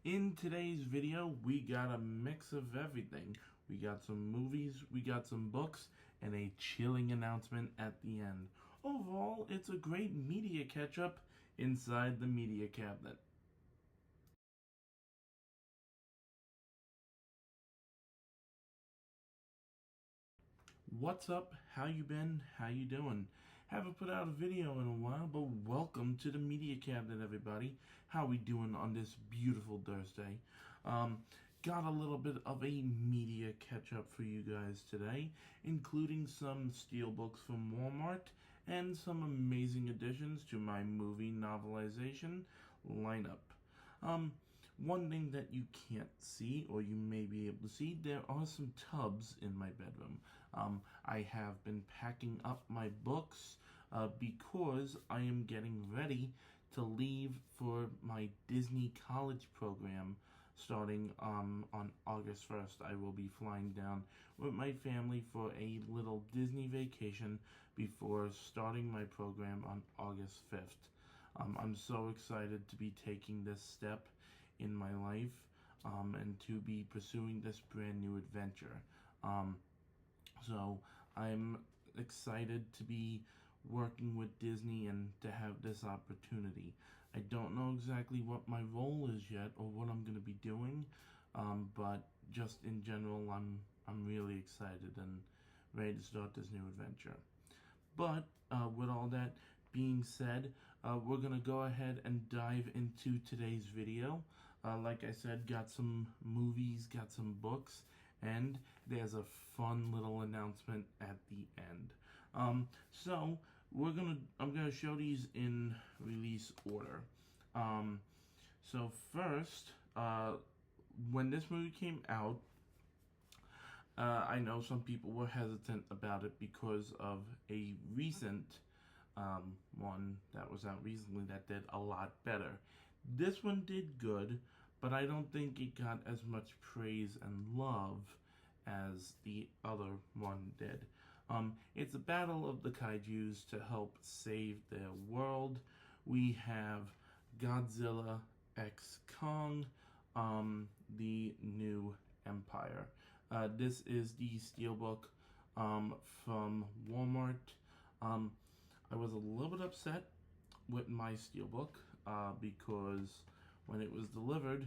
In today's video, we got a mix of everything. We got some movies, we got some books, and a chilling announcement at the end. Overall, it's a great media catch-up inside the media cabinet. What's up? How you been? How you doing? Haven't put out a video in a while, but welcome to the media cabinet, everybody. How we doing on this beautiful Thursday? Got a little bit of a media catch-up for you guys today, including some steelbooks from Walmart and some amazing additions to my movie novelization lineup. One thing that you can't see, or you may be able to see, there are some tubs in my bedroom. I have been packing up my books because I am getting ready to leave for my Disney college program starting on August 1st. I will be flying down with my family for a little Disney vacation before starting my program on August 5th. I'm so excited to be taking this step in my life and to be pursuing this brand new adventure. So I'm excited to be working with Disney and to have this opportunity. I don't know exactly what my role is yet or what I'm going to be doing, but just in general, I'm really excited and ready to start this new adventure. But with all that being said, we're going to go ahead and dive into today's video. Like I said, got some movies, got some books, and there's a fun little announcement at the end. So I'm gonna show these in release order. So first, when this movie came out, I know some people were hesitant about it because of a recent one that was out recently that did a lot better. This one did good, but I don't think it got as much praise and love as the other one did. It's a battle of the kaijus to help save their world. We have Godzilla x Kong, the new empire. This is the steelbook from Walmart. I was a little bit upset with my steelbook because when it was delivered,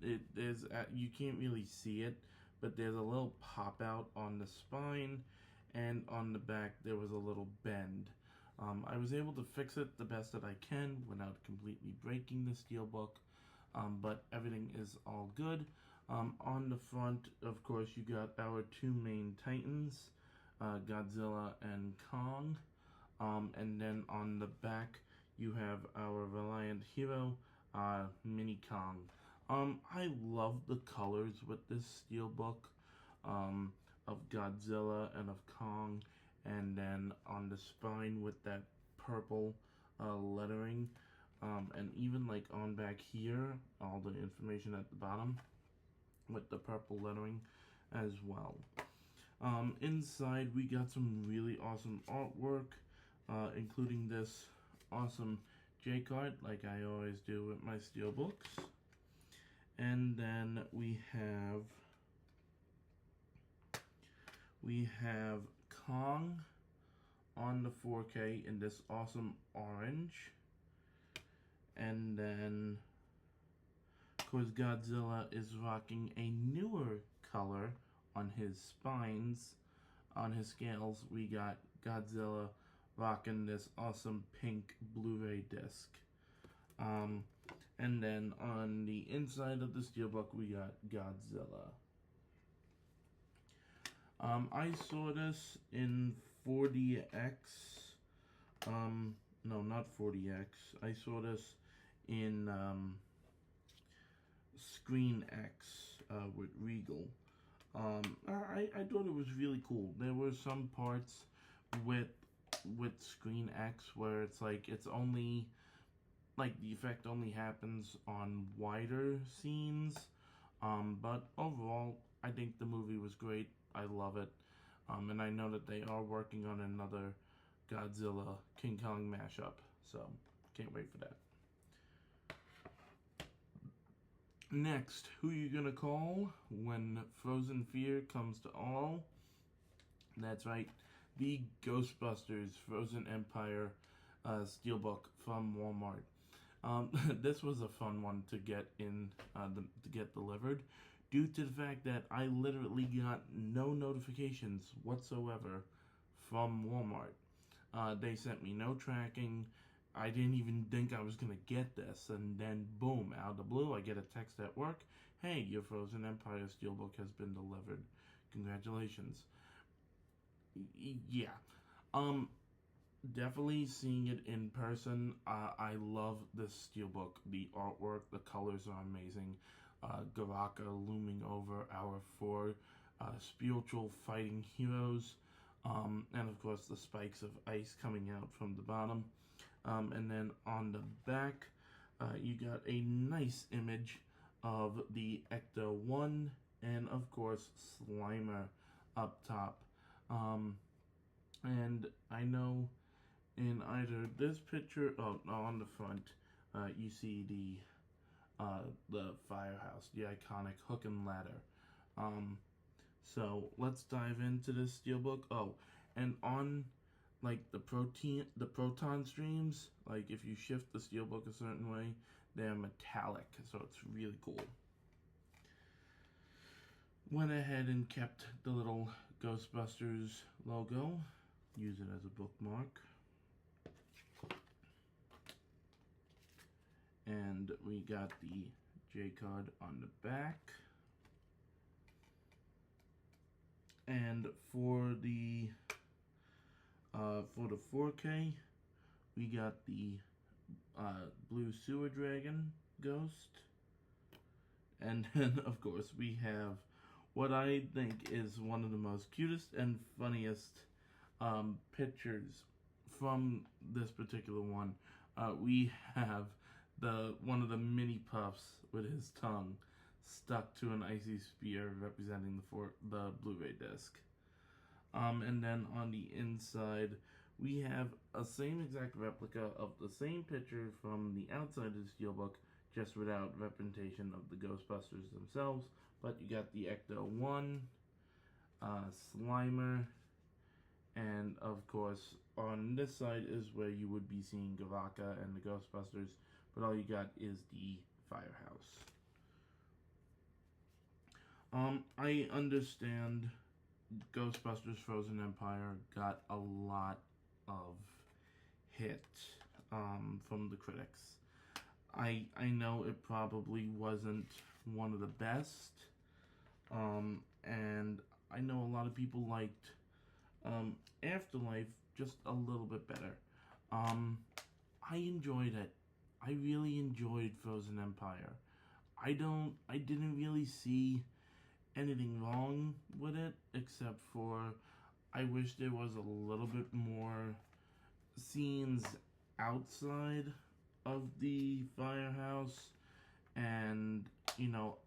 you can't really see it, but there's a little pop out on the spine, and on the back there was a little bend. I was able to fix it the best that I can without completely breaking the steelbook, but everything is all good. On the front, of course, you got our two main titans, Godzilla and Kong. And then on the back, you have our Reliant hero, Mini Kong. I love the colors with this steelbook of Godzilla and of Kong, and then on the spine with that purple lettering, and even like on back here, all the information at the bottom with the purple lettering as well. Inside, we got some really awesome artwork, including this awesome J-card, like I always do with my steelbooks. And then we have Kong on the 4K in this awesome orange. And then, of course, Godzilla is rocking a newer color on his spines. On his scales, we got Godzilla rocking this awesome pink Blu-ray disc. And then on the inside of the steelbook, we got Godzilla. I saw this in 4DX. No, not 4DX. I saw this in Screen X with Regal. I thought it was really cool. There were some parts with Screen X where it's like it's only like the effect only happens on wider scenes, but overall I think the movie was great. I love it, and I know that they are working on another Godzilla King Kong mashup, so can't wait for that. Next, who you gonna call when Frozen Fear comes to all? That's right, the Ghostbusters Frozen Empire Steelbook from Walmart. This was a fun one to get to get delivered, due to the fact that I literally got no notifications whatsoever from Walmart. They sent me no tracking. I didn't even think I was gonna get this, and then boom, out of the blue, I get a text at work. Hey, your Frozen Empire Steelbook has been delivered. Congratulations. Yeah. Um, Definitely seeing it in person. I love this steelbook. The artwork, the colors are amazing. Garaka looming over our four spiritual fighting heroes, and of course the spikes of ice coming out from the bottom. And then on the back, you got a nice image of the Ecto 1 and of course Slimer up top. And I know in either this picture, oh no, on the front, you see the firehouse, the iconic hook and ladder. So let's dive into this steelbook. Oh, and on like the proton streams, like if you shift the steelbook a certain way, they're metallic, so it's really cool. Went ahead and kept the little Ghostbusters logo. Use it as a bookmark. And we got the J card on the back. And for the 4K, we got the blue sewer dragon ghost. And then of course we have what I think is one of the most cutest and funniest pictures from this particular one. We have one of the mini puffs with his tongue stuck to an icy spear representing the Blu-ray disc. And then on the inside, we have a same exact replica of the same picture from the outside of the steelbook, just without representation of the Ghostbusters themselves. But you got the Ecto 1, Slimer, and of course on this side is where you would be seeing Garaka and the Ghostbusters, but all you got is the firehouse. I understand Ghostbusters Frozen Empire got a lot of hit from the critics. I know it probably wasn't one of the best, and I know a lot of people liked Afterlife just a little bit better. I enjoyed it. I really enjoyed Frozen Empire. I didn't really see anything wrong with it, except for I wish there was a little bit more scenes outside of the firehouse, and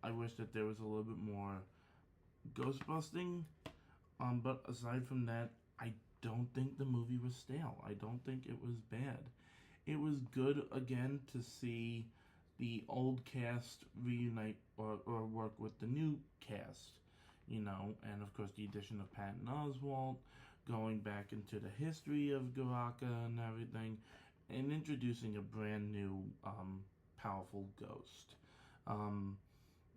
I wish that there was a little bit more ghost busting. But aside from that, I don't think the movie was stale. I don't think it was bad. It was good again to see the old cast reunite or work with the new cast, and of course the addition of Patton Oswalt, going back into the history of Garaka and everything, and introducing a brand new powerful ghost.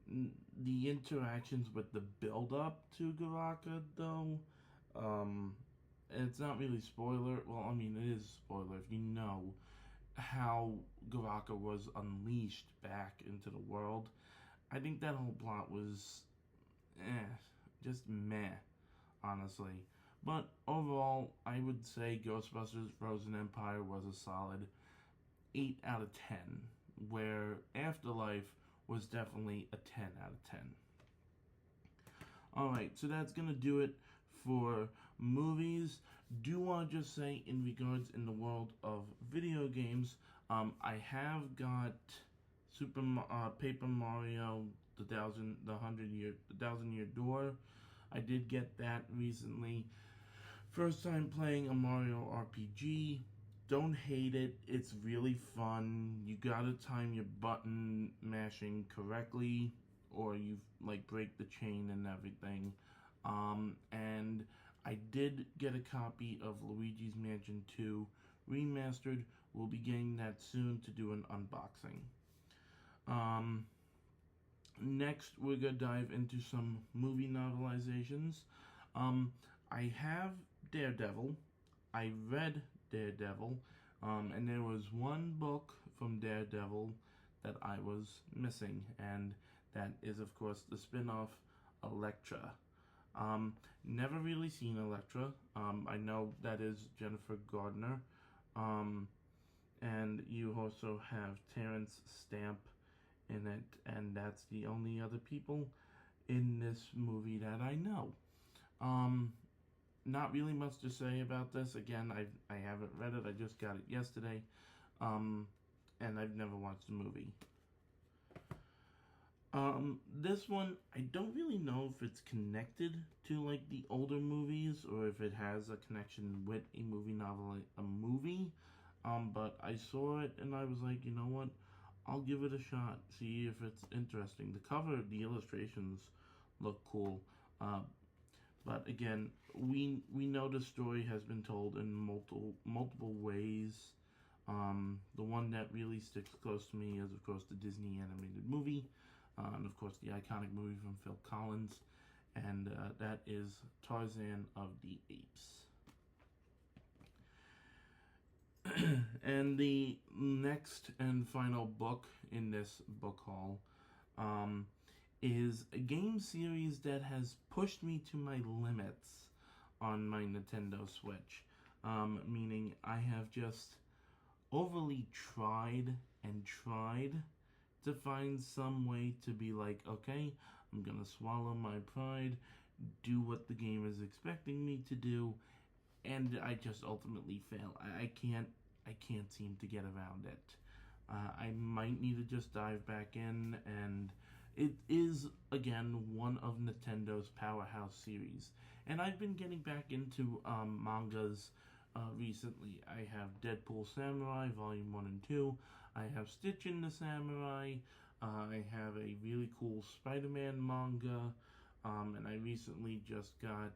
The interactions with the build-up to Garaka, though, it's not really spoiler. Well, I mean, it is spoiler if you know how Garaka was unleashed back into the world. I think that whole plot was, just meh, honestly. But overall, I would say Ghostbusters Frozen Empire was a solid 8 out of 10, where Afterlife was definitely a 10 out of 10. Alright, so that's going to do it for movies. Do want to just say, in regards in the world of video games, I have got Paper Mario, the Thousand Year Door. I did get that recently. First time playing a Mario RPG. Don't hate it. It's really fun. You gotta time your button mashing correctly, or you like break the chain and everything. And I did get a copy of Luigi's Mansion 2 Remastered. We'll be getting that soon to do an unboxing. Next, we're gonna dive into some movie novelizations. I have Daredevil. I read Daredevil, and there was one book from Daredevil that I was missing, and that is, of course, the spin-off Elektra. Never really seen Elektra. I know that is Jennifer Gardner. And you also have Terrence Stamp in it, and that's the only other people in this movie that I know. Not really much to say about this. Again, I haven't read it. I just got it yesterday, and I've never watched the movie. This one, I don't really know if it's connected to like the older movies or if it has a connection with a movie. But I saw it and I was like, you know what? I'll give it a shot. See if it's interesting. The cover, the illustrations look cool. But again, we know the story has been told in multiple ways. The one that really sticks close to me is, of course, the Disney animated movie. And of course, the iconic movie from Phil Collins, and that is Tarzan of the Apes. And the next and final book in this book haul is a game series that has pushed me to my limits on my Nintendo Switch. Meaning I have just overly tried and tried to find some way to be like, okay, I'm gonna swallow my pride, do what the game is expecting me to do, and I just ultimately fail. I can't seem to get around it. I might need to just dive back in, and it is again one of Nintendo's powerhouse series. And I've been getting back into mangas recently. I have Deadpool Samurai Volume 1 and 2. I have Stitch in the Samurai. I have a really cool Spider-Man manga. And I recently just got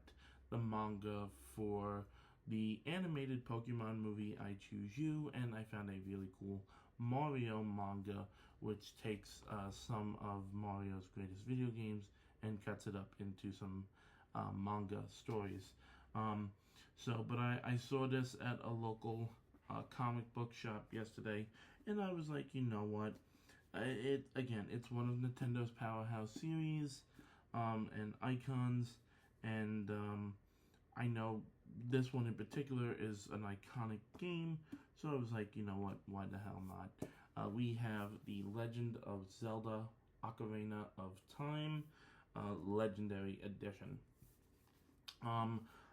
the manga for the animated Pokemon movie I Choose You. And I found a really cool Mario manga, which takes some of Mario's greatest video games and cuts it up into some manga stories. But I saw this at a local comic book shop yesterday, and I was like, you know what? It's one of Nintendo's powerhouse series and icons, and I know this one in particular is an iconic game, so I was like, you know what? Why the hell not? We have the Legend of Zelda Ocarina of Time Legendary Edition.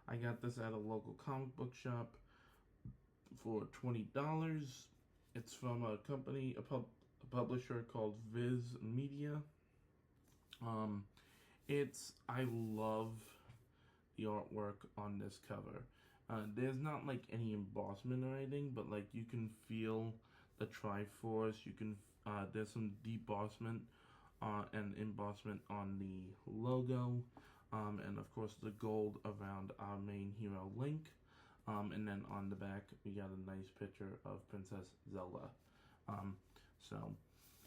I got this at a local comic book shop for $20. It's from a company, a publisher called Viz Media. I love the artwork on this cover. There's not like any embossment or anything, but like you can feel the Triforce. There's some debossment and embossment on the logo. And of course the gold around our main hero Link. And then on the back we got a nice picture of Princess Zelda. So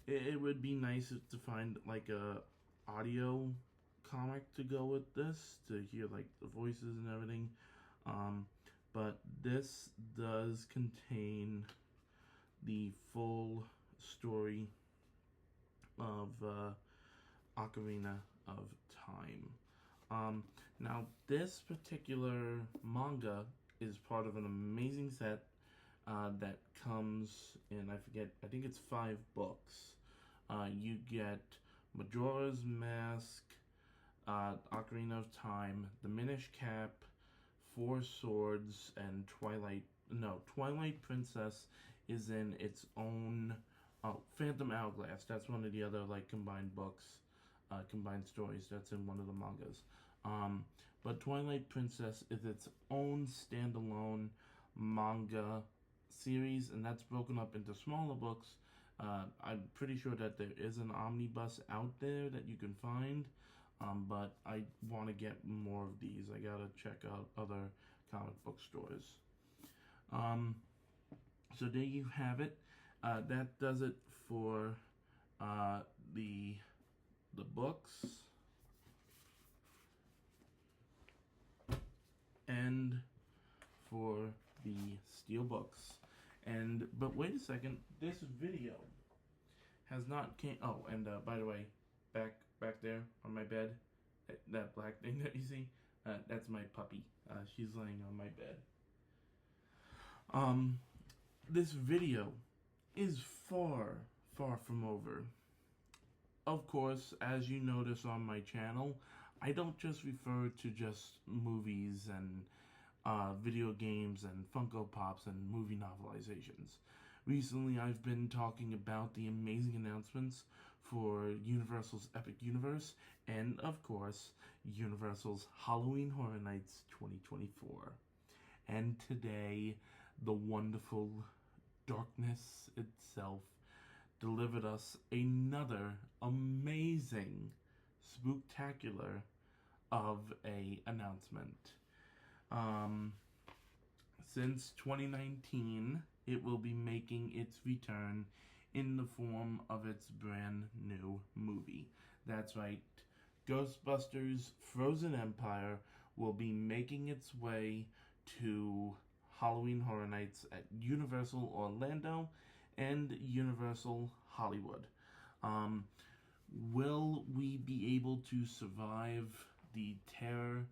it would be nice to find like a audio comic to go with this, to hear like the voices and everything. But this does contain the full story of Ocarina of Time. Now this particular manga is part of an amazing set that comes in, I think it's 5 books. You get Majora's Mask, Ocarina of Time, the Minish Cap, 4 Swords, and Twilight Princess is in its own. Phantom Hourglass, that's one of the other like combined books, combined stories that's in one of the mangas. But Twilight Princess is its own standalone manga series, and that's broken up into smaller books. I'm pretty sure that there is an omnibus out there that you can find, but I want to get more of these. I gotta check out other comic book stores. So there you have it. That does it for the books and for the steelbooks. But wait a second, this video has not came. Oh, and by the way, back there on my bed, that black thing that you see, that's my puppy. She's laying on my bed. This video is far from over. Of course, as you notice on my channel, I don't just refer to just movies and video games and Funko Pops and movie novelizations. Recently, I've been talking about the amazing announcements for Universal's Epic Universe and, of course, Universal's Halloween Horror Nights 2024. And today, the wonderful darkness itself delivered us another amazing, spooktacular of a announcement. Since 2019, it will be making its return in the form of its brand new movie. That's right, Ghostbusters Frozen Empire will be making its way to Halloween Horror Nights at Universal Orlando and Universal Hollywood. Will we be able to survive the terror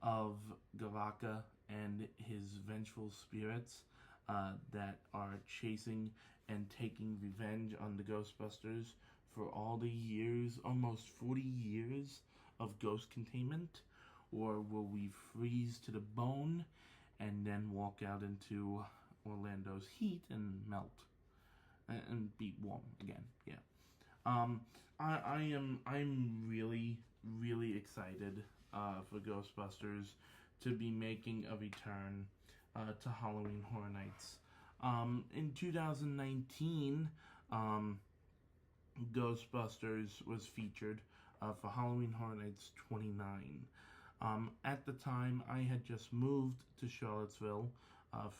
of Gavaka and his vengeful spirits that are chasing and taking revenge on the Ghostbusters for all the years, almost 40 years of ghost containment? Or will we freeze to the bone and then walk out into Orlando's heat and melt and be warm again? Yeah. I'm really excited for Ghostbusters to be making a return to Halloween Horror Nights. In 2019, Ghostbusters was featured for Halloween Horror Nights 29. At the time, I had just moved to Charlottesville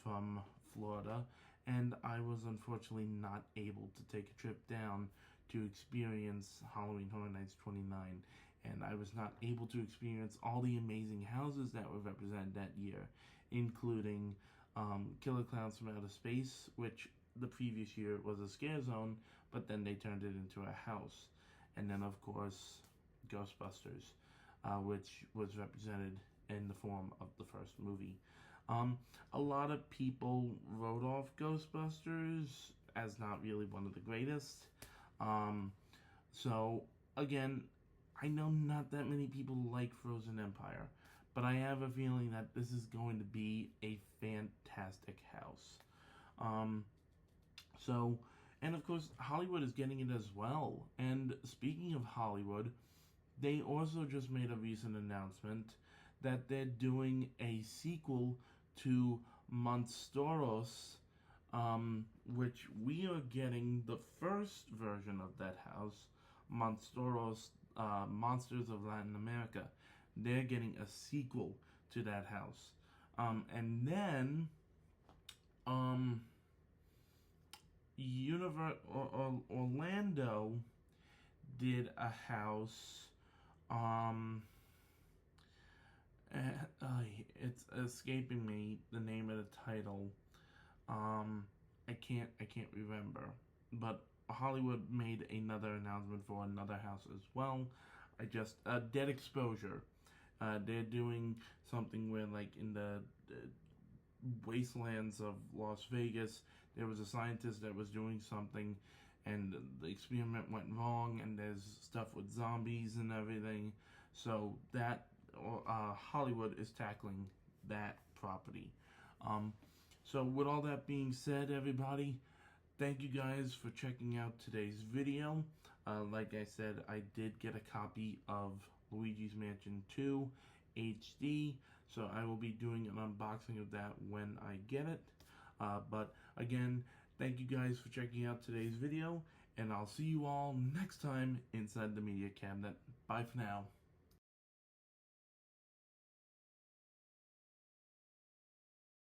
from Florida, and I was unfortunately not able to take a trip down to experience Halloween Horror Nights 29, and I was not able to experience all the amazing houses that were represented that year, including Killer Clowns from Outer Space, which the previous year was a scare zone, but then they turned it into a house, and then of course Ghostbusters, which was represented in the form of the first movie. A lot of people wrote off Ghostbusters as not really one of the greatest. So again, I know not that many people like Frozen Empire, but I have a feeling that this is going to be a fantastic house. And of course, Hollywood is getting it as well. And speaking of Hollywood, they also just made a recent announcement that they're doing a sequel to Monstros, which we are getting the first version of that house, Monstros, Monsters of Latin America. They're getting a sequel to that house. And then, Orlando did a house, it's escaping me the name of the title. I can't remember. But Hollywood made another announcement for another house as well. Dead Exposure. They're doing something where, like, in the wastelands of Las Vegas, there was a scientist that was doing something, and the experiment went wrong, and there's stuff with zombies and everything. So that Hollywood is tackling that property. So with all that being said, everybody, thank you guys for checking out today's video. Like I said, I did get a copy of Luigi's Mansion 2 HD, so I will be doing an unboxing of that when I get it. But again, thank you guys for checking out today's video, and I'll see you all next time inside the media cabinet. Bye for now.